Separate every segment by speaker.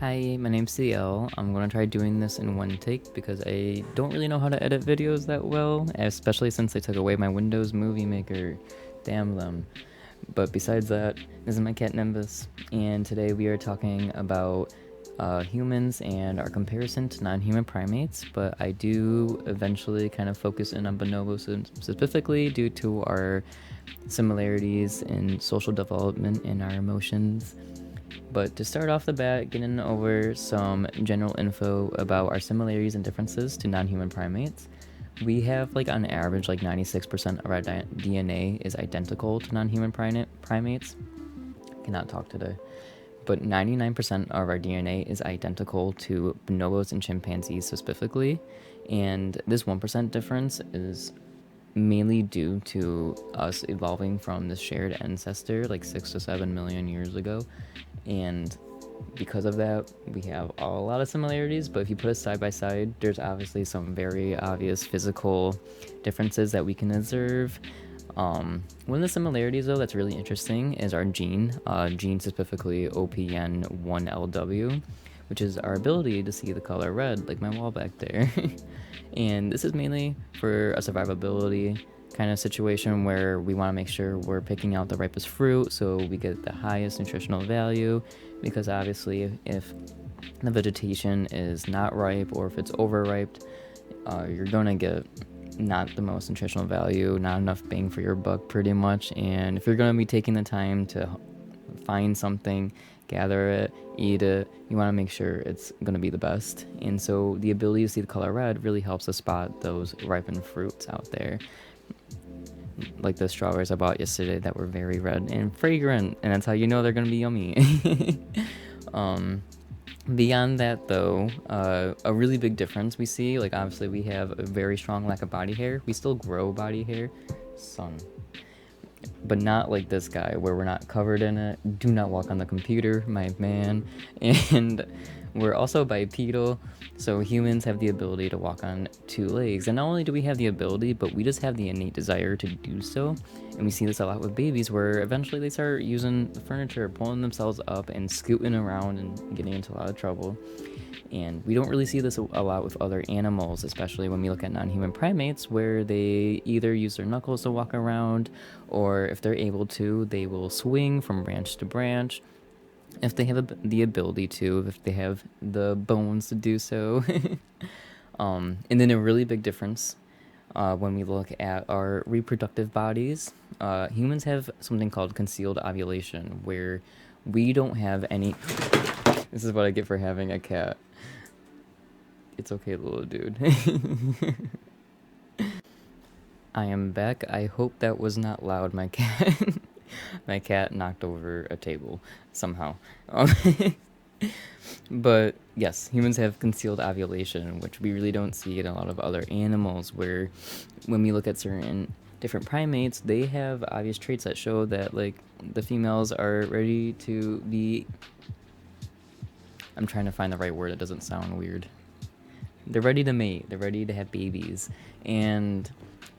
Speaker 1: Hi, my name's CL. I'm gonna try doing this in one take because I don't really know how to edit videos that well, especially since they took away my Windows Movie Maker. Damn them. But besides that, this is my cat Nimbus, and today we are talking about humans and our comparison to non-human primates, but I do eventually kind of focus in on bonobos specifically due to our similarities in social development and our emotions. But to start off the bat, getting over some general info about our similarities and differences to non-human primates, we have on average 96% of our DNA is identical to non-human primates. I cannot talk today. But 99% of our DNA is identical to bonobos and chimpanzees specifically, and this 1% difference is mainly due to us evolving from this shared ancestor 6 to 7 million years ago. And because of that, we have a lot of similarities, but if you put us side by side, there's obviously some very obvious physical differences that we can observe. One of the similarities, though, that's really interesting is our gene specifically OPN1LW, which is our ability to see the color red, like my wall back there. And this is mainly for a survivability kind of situation where we want to make sure we're picking out the ripest fruit so we get the highest nutritional value, because obviously if the vegetation is not ripe or if it's overripe, you're gonna get not the most nutritional value, not enough bang for your buck pretty much. And if you're gonna be taking the time to find something, gather it, eat it, you want to make sure it's going to be the best. And so the ability to see the color red really helps us spot those ripened fruits out there, like the strawberries I bought yesterday that were very red and fragrant, and that's how you know they're going to be yummy. Beyond that, though, a really big difference we see, obviously we have a very strong lack of body hair. We still grow body hair, but not like this guy where we're not covered in it. Do not walk on the computer, my man. And we're also bipedal, so humans have the ability to walk on two legs. And not only do we have the ability, but we just have the innate desire to do so. And we see this a lot with babies, where eventually they start using the furniture, pulling themselves up and scooting around and getting into a lot of trouble. And we don't really see this a lot with other animals, especially when we look at non-human primates, where they either use their knuckles to walk around, or if they're able to, they will swing from branch to branch, if they have the ability to, if they have the bones to do so. And then a really big difference when we look at our reproductive bodies, humans have something called concealed ovulation, where we don't have any... This is what I get for having a cat. It's okay, little dude. I am back. I hope that was not loud, my cat. My cat knocked over a table somehow. But yes, humans have concealed ovulation, which we really don't see in a lot of other animals, where when we look at certain different primates, they have obvious traits that show that the females are ready to be... I'm trying to find the right word that doesn't sound weird. They're ready to mate. They're ready to have babies. And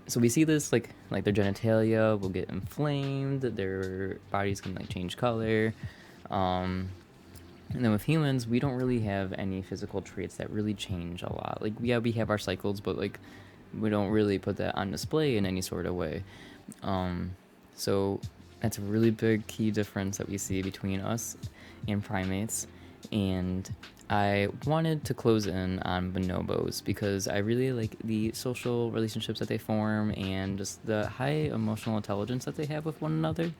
Speaker 1: so we see this their genitalia will get inflamed, their bodies can change color. And then with humans, we don't really have any physical traits that really change a lot. We have our cycles, but we don't really put that on display in any sort of way. So that's a really big key difference that we see between us and primates. And I wanted to close in on bonobos because I really like the social relationships that they form and just the high emotional intelligence that they have with one another.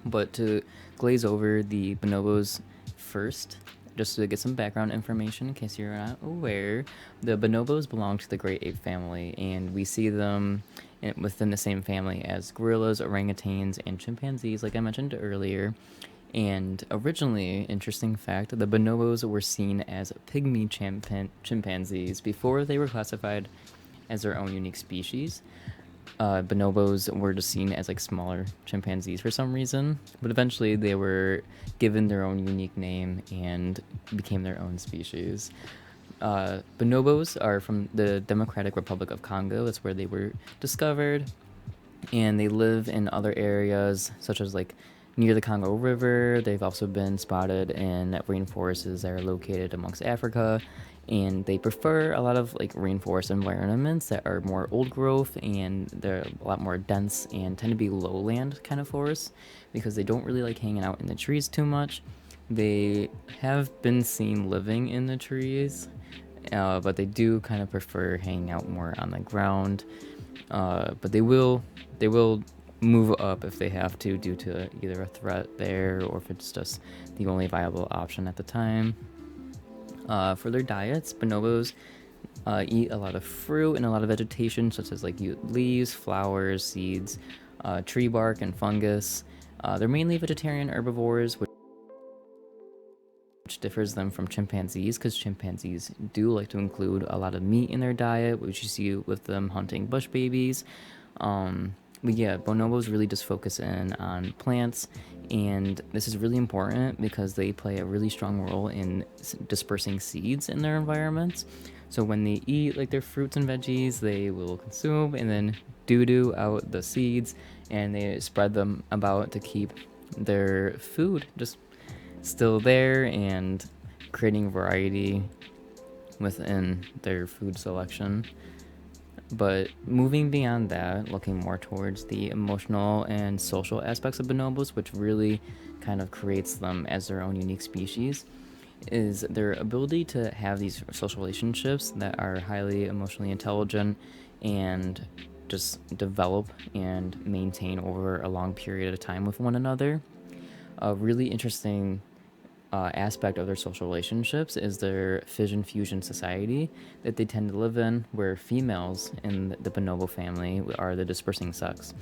Speaker 1: But to glaze over the bonobos first, just to get some background information in case you're not aware, the bonobos belong to the great ape family, and we see them within the same family as gorillas, orangutans, and chimpanzees, like I mentioned earlier. And originally, interesting fact, the bonobos were seen as pygmy chimpanzees before they were classified as their own unique species. Bonobos were just seen as smaller chimpanzees for some reason, but eventually they were given their own unique name and became their own species. Bonobos are from the Democratic Republic of Congo. That's where they were discovered, and they live in other areas such as near the Congo River. They've also been spotted in rainforests that are located amongst Africa, and they prefer a lot of like rainforest environments that are more old growth, and they're a lot more dense and tend to be lowland kind of forests because they don't really like hanging out in the trees too much. They have been seen living in the trees, but they do kind of prefer hanging out more on the ground. But they will move up if they have to due to either a threat there or if it's just the only viable option at the time. For their diets, bonobos eat a lot of fruit and a lot of vegetation, such as like leaves, flowers, seeds, tree bark, and fungus. They're mainly vegetarian herbivores, which differs them from chimpanzees because chimpanzees do like to include a lot of meat in their diet, which you see with them hunting bush babies. But yeah, bonobos really just focus in on plants, and this is really important because they play a really strong role in dispersing seeds in their environments. So when they eat like their fruits and veggies, they will consume and then doo out the seeds, and they spread them about to keep their food just still there and creating variety within their food selection. But moving beyond that, looking more towards the emotional and social aspects of bonobos, which really kind of creates them as their own unique species, is their ability to have these social relationships that are highly emotionally intelligent and just develop and maintain over a long period of time with one another. A really interesting aspect of their social relationships is their fission fusion society that they tend to live in, where females in the bonobo family are the dispersing sex.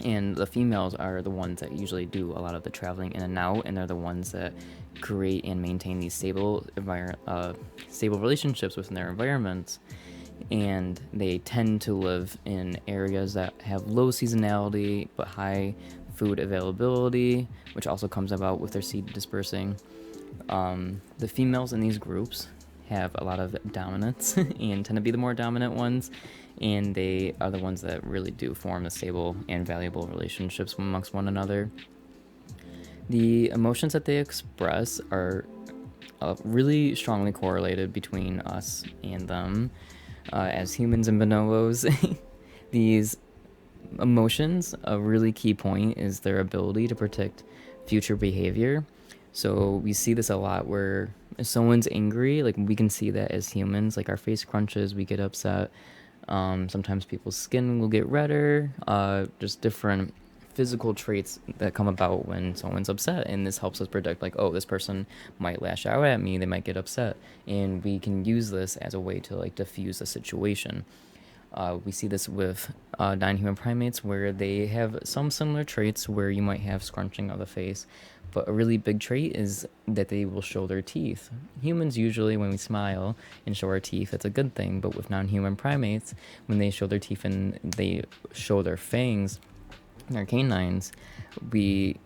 Speaker 1: And the females are the ones that usually do a lot of the traveling in and out, and they're the ones that create and maintain these stable relationships within their environments. And they tend to live in areas that have low seasonality but high food availability, which also comes about with their seed dispersing. The females in these groups have a lot of dominance and tend to be the more dominant ones, and they are the ones that really do form the stable and valuable relationships amongst one another. The emotions that they express are really strongly correlated between us and them as humans and bonobos. These emotions, a really key point is their ability to predict future behavior. So we see this a lot where if someone's angry, like we can see that as humans, like our face crunches, we get upset. Sometimes people's skin will get redder, just different physical traits that come about when someone's upset, and this helps us predict like, oh, this person might lash out at me, they might get upset, and we can use this as a way to like diffuse a situation. We see this with non-human primates where they have some similar traits where you might have scrunching of the face, but a really big trait is that they will show their teeth. Humans usually, when we smile and show our teeth, it's a good thing, but with non-human primates, when they show their teeth and they show their fangs, their canines, we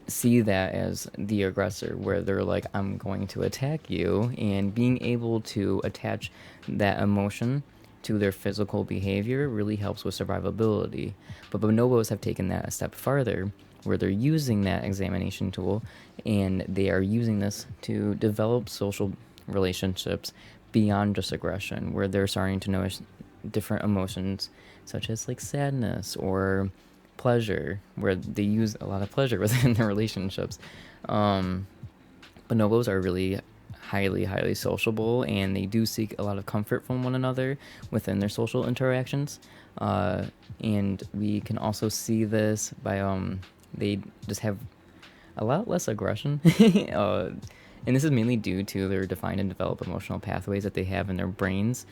Speaker 1: see that as the aggressor, where they're like, I'm going to attack you, and being able to attach that emotion to their physical behavior really helps with survivability. But bonobos have taken that a step farther, where they're using that examination tool and they are using this to develop social relationships beyond just aggression, where they're starting to notice different emotions such as like sadness or pleasure, where they use a lot of pleasure within their relationships. Bonobos are really highly sociable, and they do seek a lot of comfort from one another within their social interactions. And we can also see this by they just have a lot less aggression. And this is mainly due to their defined and developed emotional pathways that they have in their brains.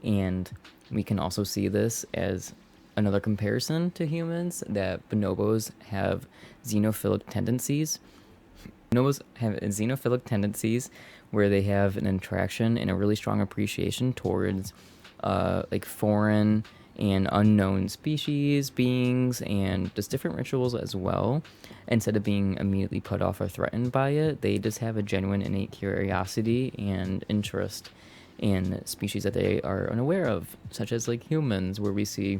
Speaker 1: And we can also see this as another comparison to humans, that bonobos have xenophilic tendencies. Bonobos have xenophilic tendencies where they have an attraction and a really strong appreciation towards like foreign and unknown species, beings, and just different rituals as well. Instead of being immediately put off or threatened by it, they just have a genuine innate curiosity and interest in species that they are unaware of, such as like humans, where we see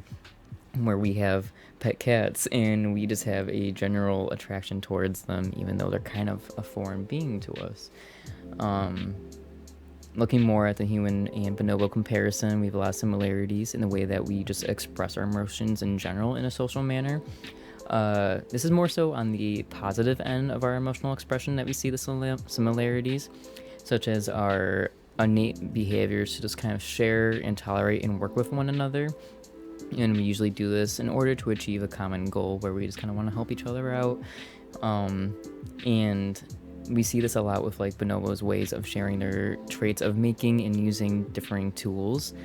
Speaker 1: where we have pet cats and we just have a general attraction towards them, even though they're kind of a foreign being to us. Um, Looking more at the human and bonobo comparison, we have a lot of similarities in the way that we just express our emotions in general in a social manner. This is more so on the positive end of our emotional expression that we see the similarities, such as our innate behaviors to just kind of share and tolerate and work with one another. And we usually do this in order to achieve a common goal where we just kind of want to help each other out. And we see this a lot with like bonobos' ways of sharing their traits of making and using differing tools.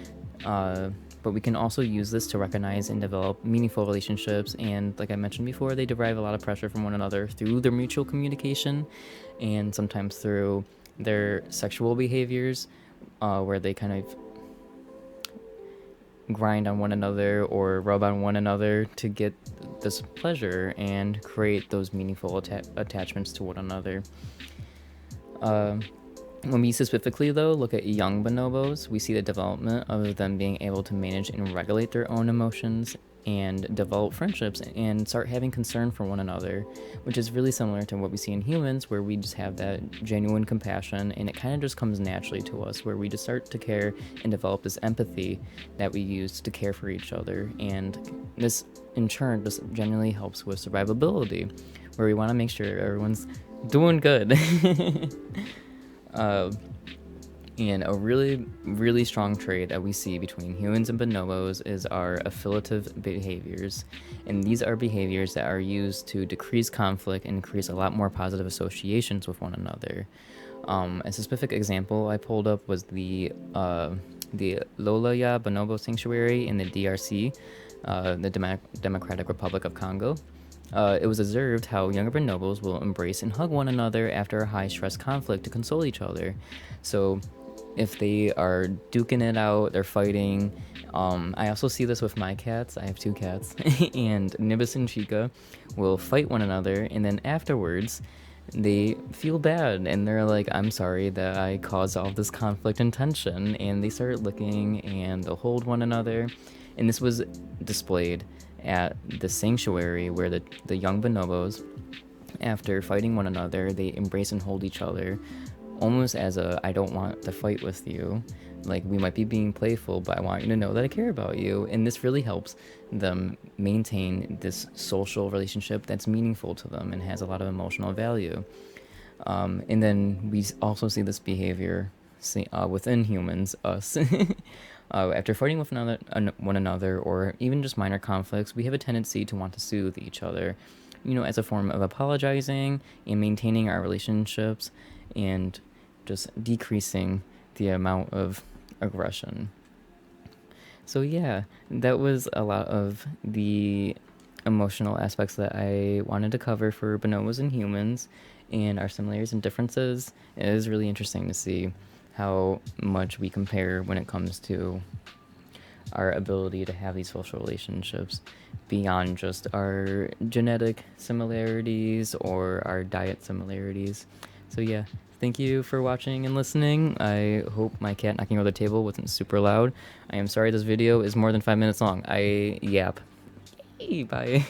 Speaker 1: But we can also use this to recognize and develop meaningful relationships. And like I mentioned before, they derive a lot of pressure from one another through their mutual communication and sometimes through their sexual behaviors, where they kind of grind on one another or rub on one another to get this pleasure and create those meaningful attachments to one another. When we specifically, though, look at young bonobos, we see the development of them being able to manage and regulate their own emotions and develop friendships and start having concern for one another, which is really similar to what we see in humans, where we just have that genuine compassion and it kind of just comes naturally to us, where we just start to care and develop this empathy that we use to care for each other. And this, in turn, just genuinely helps with survivability, where we want to make sure everyone's doing good. And a really, really strong trait that we see between humans and bonobos is our affiliative behaviors. And these are behaviors that are used to decrease conflict and increase a lot more positive associations with one another. A specific example I pulled up was the Lolaya Bonobo Sanctuary in the DRC, the Democratic Republic of Congo. It was observed how younger bonobos will embrace and hug one another after a high-stress conflict to console each other. So if they are duking it out, they're fighting. I also see this with my cats. I have 2 cats. And Nibis and Chica will fight one another, and then afterwards they feel bad and they're like, I'm sorry that I caused all this conflict and tension, and they start licking and they'll hold one another. And this was displayed at the sanctuary where the young bonobos, after fighting one another, they embrace and hold each other almost as a, I don't want to fight with you. Like, we might be being playful, but I want you to know that I care about you. And this really helps them maintain this social relationship that's meaningful to them and has a lot of emotional value. And then we also see this behavior within humans, us. After fighting with one another, or even just minor conflicts, we have a tendency to want to soothe each other, as a form of apologizing and maintaining our relationships and just decreasing the amount of aggression. So yeah, that was a lot of the emotional aspects that I wanted to cover for bonobos and humans and our similarities and differences. It is really interesting to see how much we compare when it comes to our ability to have these social relationships beyond just our genetic similarities or our diet similarities. So yeah, thank you for watching and listening. I hope my cat knocking over the table wasn't super loud. I am sorry this video is more than 5 minutes long. I yap. Hey, bye.